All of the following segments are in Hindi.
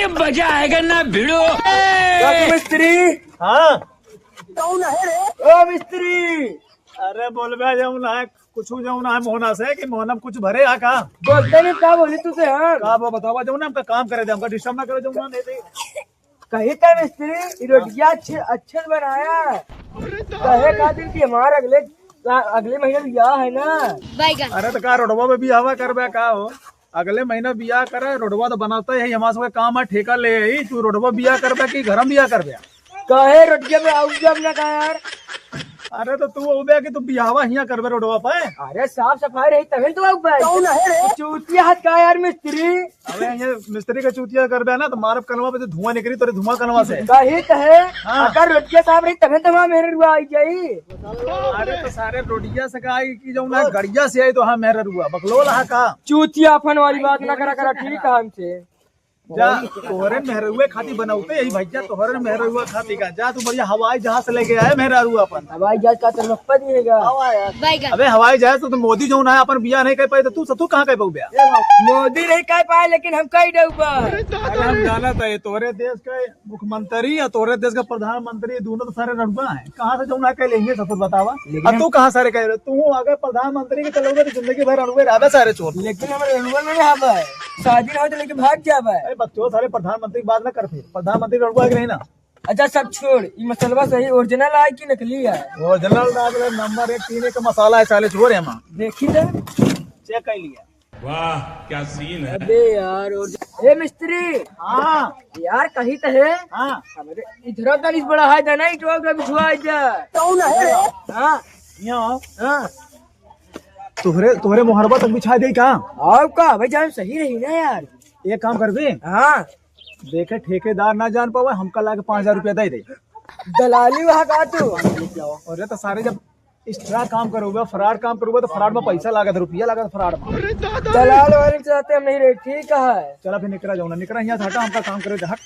मजा आएगा ना भिड़ो। मिस्त्री। हाँ ओ मिस्त्री। अरे बोल बे जाऊँ ना कुछ जाऊँ ना मोहना से कि मोहना कुछ भरे आ का बोलते नहीं क्या बोली तुझे हाँ का वो बतावा जाऊँ ना हमका काम करे दे हमका डिस्टर्ब ना करे जाऊँ ना नहीं दे कही था मिस्त्री रोटियां अच्छे अच्छे से बनाया कहे का दिन की हमारे अगले महीने ब्याह है ना। अरे तो का रोडवा में बियाह करबे का हो अगले महीना बियाह करे रोडवा तो बनाता है हमारा सबके काम है ठेका ले आई तू रोडवा बियाह करबे कि घर में बियाह करबे कहे रोटिया में आऊ जब ना कहा यार। अरे तो तू उबे कि तू बियाहवा हियां करबे रोडवा पे अरे साफ सफाई रही तभी तो चूतिया हाथ का यार मिस्त्री। अबे ये मिस्त्री का चूतिया करबे ना तो मारब कलवा पे धुआं निकली तो धुआं कलवा से कही है हाँ। अगर रोटिया साफ रही तभी तो वहाँ मेरे रुआ आई जाई। अरे तो सारे रोटिया से का की जाऊँ ना गड़िया से आई तो हाँ मेरा रुआ बकलोल हा का चूतिया अपन वाली बात ना करा करा ठीक है हमसे जा तोहरे मेहरुए खाती बनाउते यही भैया तोहरे मेहरुआ खाती का जा तू बढ़िया हवाई जहाज से लेके आए मेहरुआ अपन हवाई जहाज का तरफा दिएगा। अबे हवाई जहाज तो मोदी जो ना अपन बिया नहीं कर पाए तो तू कहाँ कर पाऊ बिया मोदी नहीं कह पाए लेकिन हम कही डूबा। अरे हम जाना था तोहरे देश का मुख्यमंत्री या तोहरे देश का प्रधानमंत्री दोनों तो सारे रड़ुआ है कहाँ से जो ना कह लेंगे सब कुछ बतावा अब तू कहाँ सारे कह रहे तू अगर प्रधानमंत्री के चलोगे तो जिंदगी भर रड़ुए रहा सारे चोर लेकिन हमारे रड़ुआ में हवा है शादी हो तो लेके भाग जावा है। बच्चों सारे प्रधानमंत्री की बात ना कर फिर प्रधानमंत्री रड़ुआ है कि नहीं ना। अच्छा सब छोड़ ये मसलवा सही ओरिजिनल है कि नकली है। वो जनरल नंबर 1 3 का मसाला है 40 छोर है हम देखी तो चेक कर लिया। वाह क्या सीन है। अबे यार ए मिस्त्री हाँ यार कही तो है हाँ हमारे इधर का इस बड़ा है था ना इटवा का बिछुआ इधर हाँ यहाँ हाँ तोहरे मुहरबा तक बिछा दे का और का भाई जान सही रही ना यार। एक काम कर दे हाँ देखे ठेकेदार ना जान पावे हमका लाके 5000 रुपया दे दे दलाली वहाँ का तू और तो सारे जब एक्स्ट्रा काम करोगे फ्रॉड काम करोगे तो फ्रॉड में पैसा लागत रुपया लागत फ्रॉड में दलाल वाले चाहते हम नहीं रहे ठीक है। चला फिर निकला जाऊँ निकला यहाँ से हटा हमका काम करे हट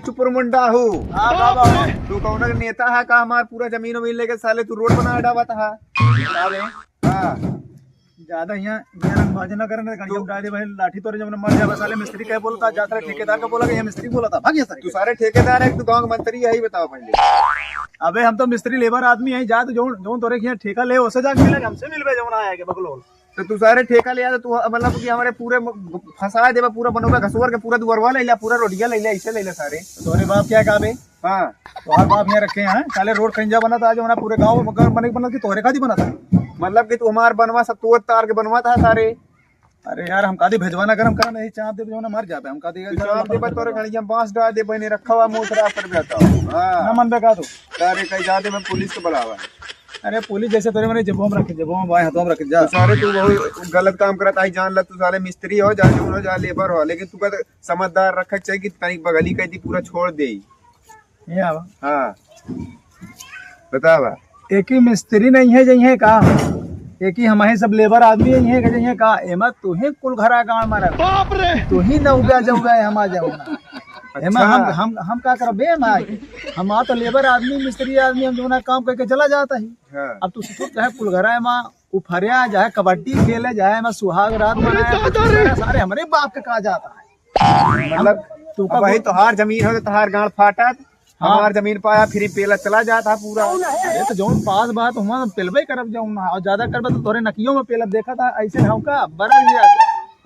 चुपुर मुंडा हूँ हाँ बाबा तू कौन नेता है का हमार पूरा जमीन वमीन लेके साले तू रोड बना डावा था हाँ ज्यादा यहाँ बाजी ना करने गाड़ी डाल दे भाई लाठी तोरे जब मर जाए साले मिस्त्री क्या बोलता जाता ठेकेदार का बोला कि मिस्त्री बोला था भाग सारे तू सारे ठेकेदार है तू गाँव का मंत्री यही बताओ पहले। अबे हम तो मिस्त्री लेबर आदमी है जा तो जो तोरे यहाँ ठेका ले उसे जाके मिलेगा हमसे मिलवे जो आया के बकलोल तो तू सारे ठेका ले तू मतलब कि हमारे पूरे फंसा देवा पूरा बनोगा घसोर के पूरा दुआरवा ले लिया पूरा रोटिया ले लिया ऐसे ले लिया सारे तोरे बाप क्या कहा बे हाँ तोहर बाप यहाँ रखे हैं साले रोड खंजा बना था आज हमारा पूरे गाँव में बने बना कि तोहरे खाती बना था मतलब कि तू हमार बनवा सब तोड़ तार के बनवा था सारे। अरे यार हम कादी भेजवाना गरम करा नहीं चाप दे जो ना मर जाबे हम कादी चाप दे तोरे घड़िया बांस डाल दे बने रखा हुआ मुंह खराब कर जाता हां ना मन बे का तू सारे कहीं जाते मैं पुलिस को बुलावा। अरे पुलिस जैसे तोरे मैंने जबों में रखे जबों में बाएं हाथों में रखे जा सारे तू बहुत गलत काम करता है जान ला तू सारे मिस्त्री हो जा जो जा लेबर हो लेकिन तू का समझदार रखा चाहिए कि तनिक बगली कहती पूरा छोड़ दे ये आवा हाँ बतावा एक ही मिस्त्री नहीं है जई है का एक ही हमारे सब लेबर आदमी है कि जई का एमा तू ही कुल घरा गांव मारा बाप रे तू ही न उगा जाऊगा हम आ जाऊंगा एमा हम का करबे माई हम आ तो लेबर आदमी मिस्त्री आदमी हम जो ना काम करके चला जाता ही हाँ। अब तू सोच चाहे कुल घरा एमा उफरिया चाहे कबड्डी खेले चाहे एमा सुहाग रात मनाया सारे हमारे बाप का कहा जाता है मतलब तू अब वही तोहार जमीन हो तो तोहार गांड फाटा हमार जमीन पाया फिर पेला चला जाता पूरा। अरे तो जौन पास बात हुआ पेलबे करब जाऊँ ना और ज्यादा करब तो तोरे नकियों में पेलब देखा था ऐसे हम का बड़ा गया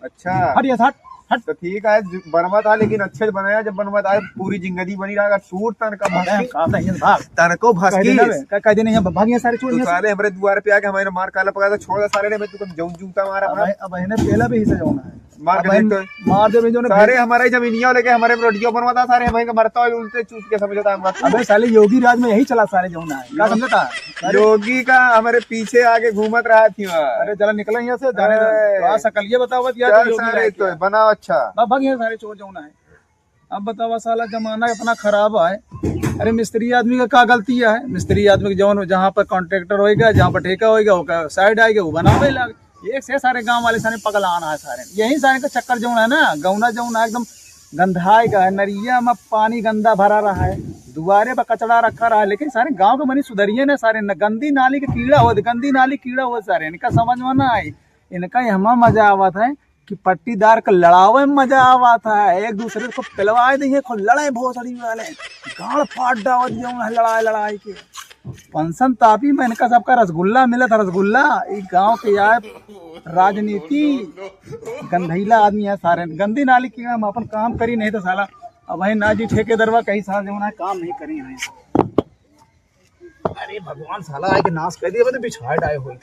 अच्छा हट ये हट हट तो ठीक है बनवा था लेकिन अच्छे से बनाया जब बनवा था पूरी जिंदगी बनी रहा सूट तन का भाग तन को भसकी कह देने यहाँ भाग यहाँ सारे छोड़ साले हमारे द्वार पे आके हमारे मार काला पका तो छोड़ साले ने मैं तुम जूं जूता मारा अब इन्हें पेला भी हिस्सा जाना है मार दे जो सारे हमारे जमीनिया लेके हमारे रोटियों बनवा था सारे हमारे मरता हुआ उल्टे चूस के समझता है। अबे साले योगी राज में यही चला सारे जो ना है क्या समझता योगी का हमारे पीछे आगे घूमत रहा थी। अरे चला निकला यहाँ से जाने सकलिए बताओ सारे तो बनाओ अच्छा भाग यहाँ सारे चोर जो ना है। अब बतावा साला जमाना इतना खराब है। अरे मिस्त्री आदमी का क्या गलती है मिस्त्री आदमी के जौन जहाँ पर कॉन्ट्रेक्टर होएगा जहाँ पर ठेका होएगा वो साइड आएगा वो बनावे लगे एक से सारे गांव वाले सारे पगला आना है सारे यही सारे का चक्कर जो है ना गौना जो है एकदम गंधाई का है नरिया में पानी गंदा भरा रहा है दुआरे पर कचड़ा रखा रहा है लेकिन सारे गांव के मनी सुधरिए ना सारे न गंदी नाली के कीड़ा हो गंदी नाली कीड़ा हो सारे इनका समझ में ना आई इनका यहाँ मजा आवत है कि पट्टीदार का लड़ावे में मजा आवत है। एक दूसरे को पिलवाए दिए खुद लड़ाई भोसड़ी वाले गाड़ फाट डावत जाऊँ लड़ाई के। पंसन तापी में इनका सबका रसगुल्ला मिला था। रसगुल्ला एक गांव के यार राजनीति गंधैला आदमी है सारे गंदी नाली की हम अपन काम करी नहीं तो साला अब वही ना जी ठेकेदारवा कहीं साल जो है काम नहीं करी है। अरे भगवान साला आए के नाश कर दिया बिछाड़ आए हुए।